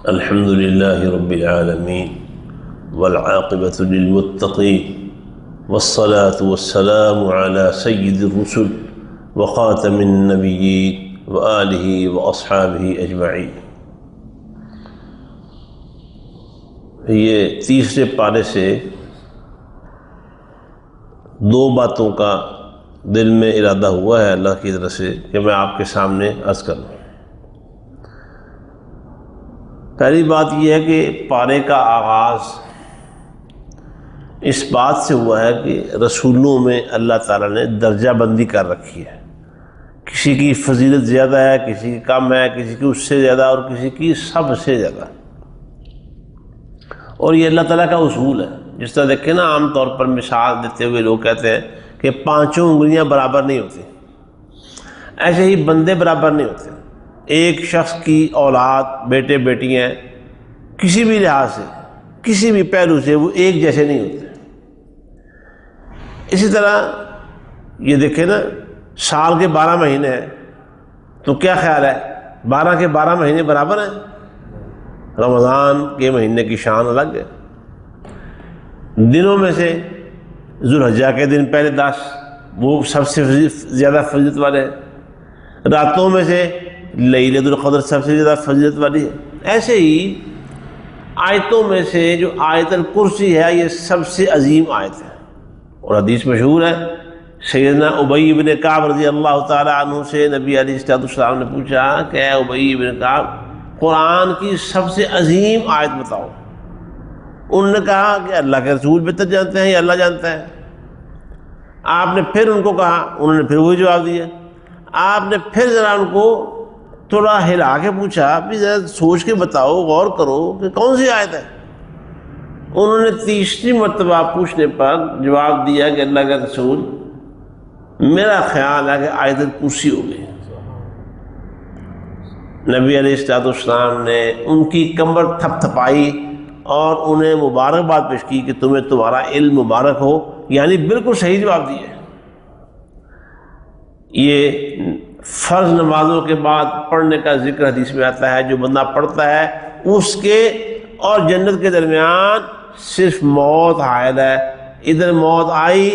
الحمد لله رب العالمين والعاقبة للمتقين والصلاة والسلام على سيد الرسل وخاتم النبيين وآله وأصحابه أجمعين۔ یہ تیسرے پارے سے دو باتوں کا دل میں ارادہ ہوا ہے اللہ کی طرف سے کہ میں آپ کے سامنے عرض کروں۔ پہلی بات یہ ہے کہ پارے کا آغاز اس بات سے ہوا ہے کہ رسولوں میں اللہ تعالیٰ نے درجہ بندی کر رکھی ہے، کسی کی فضیلت زیادہ ہے، کسی کی کم ہے، کسی کی اس سے زیادہ اور کسی کی سب سے زیادہ، اور یہ اللہ تعالیٰ کا اصول ہے۔ جس طرح دیکھیں نا، عام طور پر مثال دیتے ہوئے لوگ کہتے ہیں کہ پانچوں انگلیاں برابر نہیں ہوتی، ایسے ہی بندے برابر نہیں ہوتے۔ ایک شخص کی اولاد، بیٹے بیٹیاں، کسی بھی لحاظ سے، کسی بھی پہلو سے وہ ایک جیسے نہیں ہوتے۔ اسی طرح یہ دیکھیں نا، سال کے 12 مہینے ہیں تو کیا خیال ہے 12 کے 12 مہینے برابر ہیں؟ رمضان کے مہینے کی شان الگ ہے۔ دنوں میں سے ذوالحجہ کے دن پہلے 10 وہ سب سے زیادہ فضیلت والے ہیں، راتوں میں سے لیلۃ القدر سب سے زیادہ فضیلت والی ہے۔ ایسے ہی آیتوں میں سے جو آیت الکرسی ہے یہ سب سے عظیم آیت ہے، اور حدیث مشہور ہے، سیدنا ابی بن کعب رضی اللہ تعالی عنہ سے نبی علیہ السلام نے پوچھا کہ اے ابی بن کعب، قرآن کی سب سے عظیم آیت بتاؤ۔ انہوں نے کہا کہ اللہ کے رسول بہتر جانتے ہیں یا اللہ جانتا ہے۔ آپ نے پھر ان کو کہا، انہوں نے پھر وہی جواب دیا۔ آپ نے پھر ذرا ان کو تھوڑا ہلا کے پوچھا، بھی ذرا سوچ کے بتاؤ، غور کرو کہ کون سی آیت ہے۔ انہوں نے تیسری مرتبہ پوچھنے پر جواب دیا کہ اللہ کا رسول، میرا خیال ہے کہ آیت الکرسی ہو گئی۔ نبی علیہ السلام نے ان کی کمر تھپ تھپائی اور انہیں مبارکباد پیش کی کہ تمہیں تمہارا علم مبارک ہو، یعنی بالکل صحیح جواب دیا۔ یہ فرض نمازوں کے بعد پڑھنے کا ذکر حدیث میں آتا ہے، جو بندہ پڑھتا ہے اس کے اور جنت کے درمیان صرف موت حائل ہے۔ ادھر موت آئی،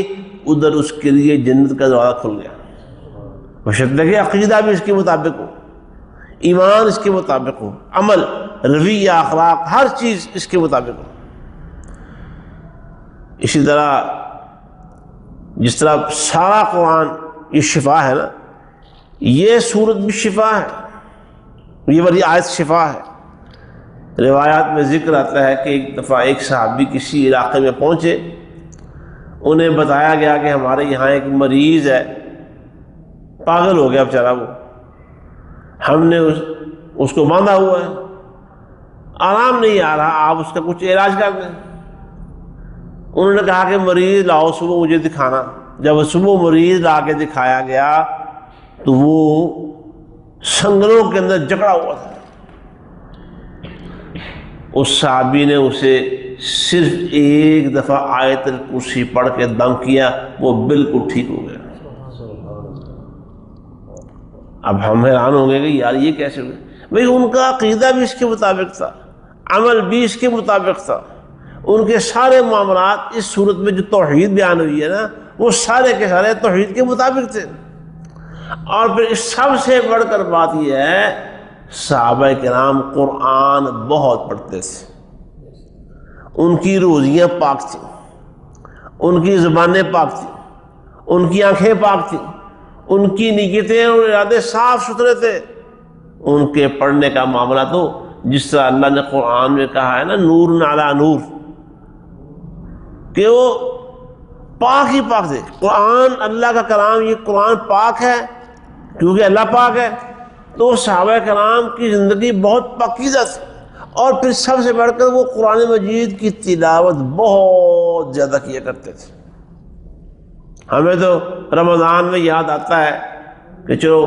ادھر اس کے لیے جنت کا دروازہ کھل گیا، بشرطے کہ عقیدہ بھی اس کے مطابق ہو، ایمان اس کے مطابق ہو، عمل، رویہ، اخلاق، ہر چیز اس کے مطابق ہو۔ اسی طرح جس طرح سارا قرآن یہ شفا ہے نا، یہ سورت بھی شفا ہے، یہ والی آیت شفا ہے۔ روایات میں ذکر آتا ہے کہ ایک دفعہ ایک صحابی کسی علاقے میں پہنچے، انہیں بتایا گیا کہ ہمارے یہاں ایک مریض ہے، پاگل ہو گیا بیچارہ، وہ ہم نے اس کو باندھا ہوا ہے، آرام نہیں آ رہا، آپ اس کا کچھ علاج کر دیں۔ انہوں نے کہا کہ مریض لاؤ صبح مجھے دکھانا۔ جب صبح مریض لا کے دکھایا گیا تو وہ سنگلوں کے اندر جکڑا ہوا تھا۔ اس صحابی نے اسے صرف ایک دفعہ آیت الکرسی پڑھ کے دم کیا، وہ بالکل ٹھیک ہو گیا۔ اب ہم حیران ہوں گے کہ یار یہ کیسے ہوئے؟ بھئی ان کا عقیدہ بھی اس کے مطابق تھا، عمل بھی اس کے مطابق تھا، ان کے سارے معاملات اس صورت میں جو توحید بیان ہوئی ہے نا، وہ سارے کے سارے توحید کے مطابق تھے۔ اور پھر سب سے بڑھ کر بات یہ ہے، صحابہ کرام قرآن بہت پڑھتے تھے، ان کی روزیاں پاک تھیں، ان کی زبانیں پاک تھیں، ان کی آنکھیں پاک تھیں، ان کی نیتیں اور ارادے صاف ستھرے تھے۔ ان کے پڑھنے کا معاملہ تو جس طرح اللہ نے قرآن میں کہا ہے نا، نور علی نور، کہ وہ پاک ہی پاک تھے۔ قرآن اللہ کا کلام، یہ قرآن پاک ہے کیونکہ اللہ پاک ہے، تو صحابہ کرام کی زندگی بہت پاکیزہ تھی۔ اور پھر سب سے بڑھ کر وہ قرآن مجید کی تلاوت بہت زیادہ کیا کرتے تھے۔ ہمیں تو رمضان میں یاد آتا ہے کہ چلو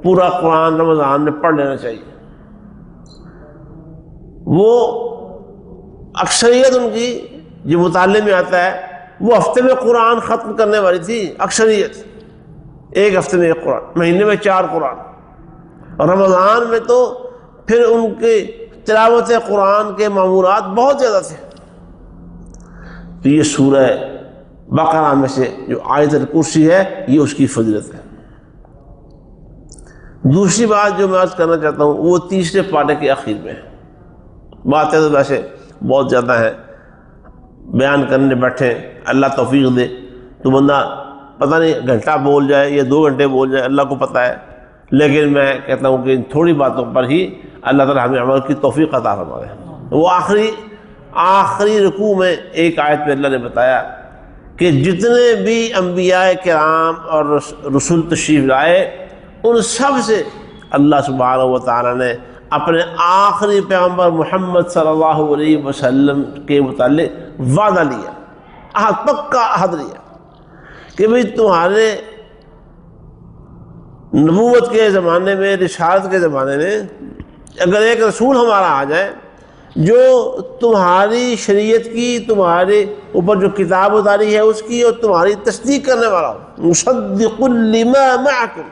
پورا قرآن رمضان میں پڑھ لینا چاہیے۔ وہ اکثریت ان کی جو مطالعے میں آتا ہے، وہ ہفتے میں قرآن ختم کرنے والی تھی اکثریت، ایک ہفتے میں ایک قرآن، مہینے میں 4 قرآن، اور رمضان میں تو پھر ان کے تلاوت قرآن کے معمولات بہت زیادہ تھے. تو یہ سورہ بقرہ میں سے جو آیت الکرسی ہے یہ اس کی فضیلت ہے. دوسری بات جو میں عرض کرنا چاہتا ہوں وہ تیسرے پارے کے آخر میں ہے. باتیں تو ویسے بہت زیادہ ہیں، بیان کرنے بیٹھے اللہ توفیق دے تو بندہ پتہ نہیں گھنٹہ بول جائے یا 2 گھنٹے بول جائے، اللہ کو پتہ ہے. لیکن میں کہتا ہوں کہ ان تھوڑی باتوں پر ہی اللہ تعالی ہمیں عمل کی توفیق عطا فرمائے. وہ آخری رکوع میں ایک آیت میں اللہ نے بتایا کہ جتنے بھی انبیاء کرام اور رسول تشریف لائے ان سب سے اللہ سبحانہ و تعالیٰ نے اپنے آخری پیغمبر محمد صلی اللہ علیہ وسلم کے متعلق وعدہ لیا، عہد، پکا عہد لیا کہ بھئی تمہارے نبوت کے زمانے میں، رسالت کے زمانے میں اگر ایک رسول ہمارا آ جائے جو تمہاری شریعت کی، تمہارے اوپر جو کتاب اتاری ہے اس کی اور تمہاری تصدیق کرنے والا ہو، مصدق لما معکم.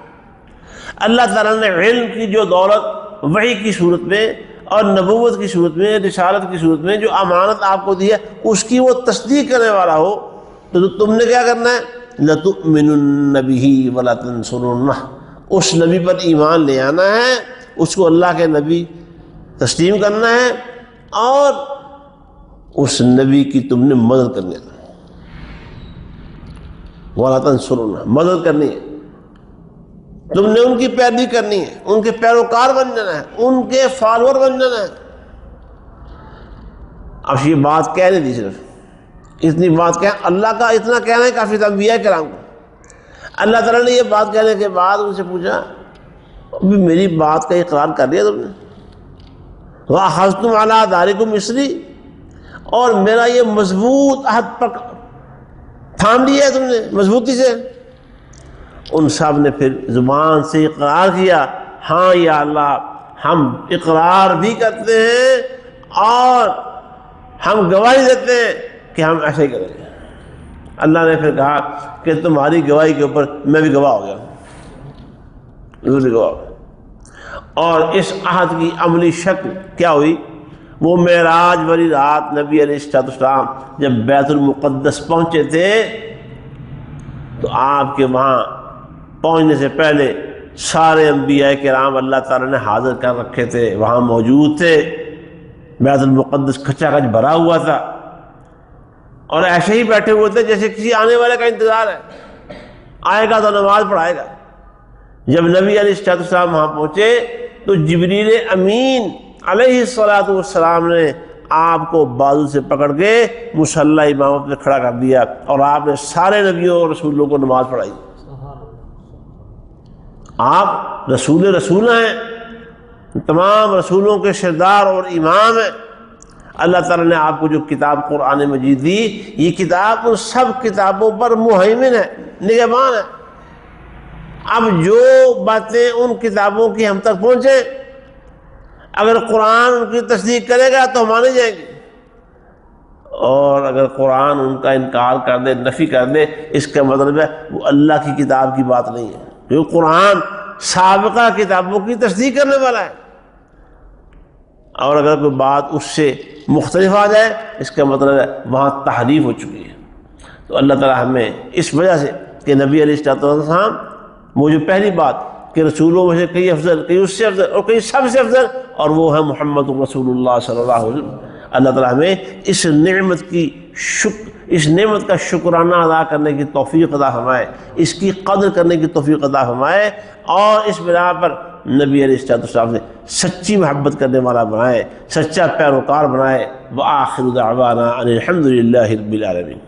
اللہ تعالیٰ نے علم کی جو دولت وحی کی صورت میں اور نبوت کی صورت میں، رسالت کی صورت میں جو امانت آپ کو دی ہے اس کی وہ تصدیق کرنے والا ہو تو تم نے کیا کرنا ہے؟ لَتُؤْمِنُنَّ بِهِ وَلَا تَنْصُرُنَّهُ. اس نبی پر ایمان لے آنا ہے، اس کو اللہ کے نبی تسلیم کرنا ہے اور اس نبی کی تم نے مدد کرنی ہے. وَلَا تَنْصُرُنَّهُ، مدد کرنی ہے، تم نے ان کی پیروی کرنی ہے، ان کے پیروکار بن جانا ہے، ان کے فالوور بن جانا ہے. اب یہ بات کہہ نہیں دی، صرف اتنی بات کہہ، اللہ کا اتنا کہنا ہے کافی تھا انبیاء کرام کو. اللہ تعالیٰ نے یہ بات کہنے کے بعد ان سے پوچھا ابھی میری بات کا اقرار کر لیا تم نے؟ وَأَخَذْتُمْ عَلَىٰ ذَلِكُمْ مِصْرِي، اور میرا یہ مضبوط عہد پر تھام لیا ہے تم نے مضبوطی سے. ان سب نے پھر زبان سے اقرار کیا، ہاں یا اللہ ہم اقرار بھی کرتے ہیں اور ہم گواہی دیتے ہیں کہ ہم ایسے ہی کریں گے. اللہ نے پھر کہا کہ تمہاری گواہی کے اوپر میں بھی گواہ ہو گیا، میں بھی گواہ ہو گیا. اور اس عہد کی عملی شکل کیا ہوئی؟ وہ معراج والی رات نبی علیہ السلام جب بیت المقدس پہنچے تھے تو آپ کے وہاں پہنچنے سے پہلے سارے انبیاء کرام اللہ تعالیٰ نے حاضر کر رکھے تھے، وہاں موجود تھے. بیت المقدس کھچا کھچ بھرا ہوا تھا اور ایسے ہی بیٹھے ہوئے تھے جیسے کسی آنے والے کا انتظار ہے، آئے گا تو نماز پڑھائے گا. جب نبی علیہ السلام وہاں پہنچے تو جبریل امین علیہ السلام نے آپ کو بازو سے پکڑ کے مصلی امامت میں کھڑا کر دیا اور آپ نے سارے نبیوں اور رسولوں کو نماز پڑھائی. آپ رسول ہیں، تمام رسولوں کے سردار اور امام ہیں. اللہ تعالیٰ نے آپ کو جو کتاب قرآن مجید دی، یہ کتاب ان سب کتابوں پر مہیمن ہے، نگہبان ہے. اب جو باتیں ان کتابوں کی ہم تک پہنچے، اگر قرآن ان کی تصدیق کرے گا تو ہم مانے جائیں گے، اور اگر قرآن ان کا انکار کر دے، نفی کر دے، اس کا مطلب ہے وہ اللہ کی کتاب کی بات نہیں ہے، کیونکہ قرآن سابقہ کتابوں کی تصدیق کرنے والا ہے. اور اگر کوئی بات اس سے مختلف آ جائے اس کا مطلب ہے وہاں تحریف ہو چکی ہے. تو اللہ تعالیٰ ہمیں اس وجہ سے کہ نبی علیہ السلام وہ جو پہلی بات کہ رسولوں میں سے کئی افضل، کئی اس سے افضل اور کئی سب سے افضل، اور وہ ہے محمد رسول اللہ صلی اللہ علیہ وسلم. اللہ تعالیٰ ہمیں اس نعمت کا شکرانہ ادا کرنے کی توفیق عطا فرمائے، اس کی قدر کرنے کی توفیق عطا فرمائے، اور اس بنا پر نبی علیہ السلام سے سچی محبت کرنے والا بنائے، سچا پیروکار بنائے. وآخر دعوانا ان الحمد للہ رب العالمین.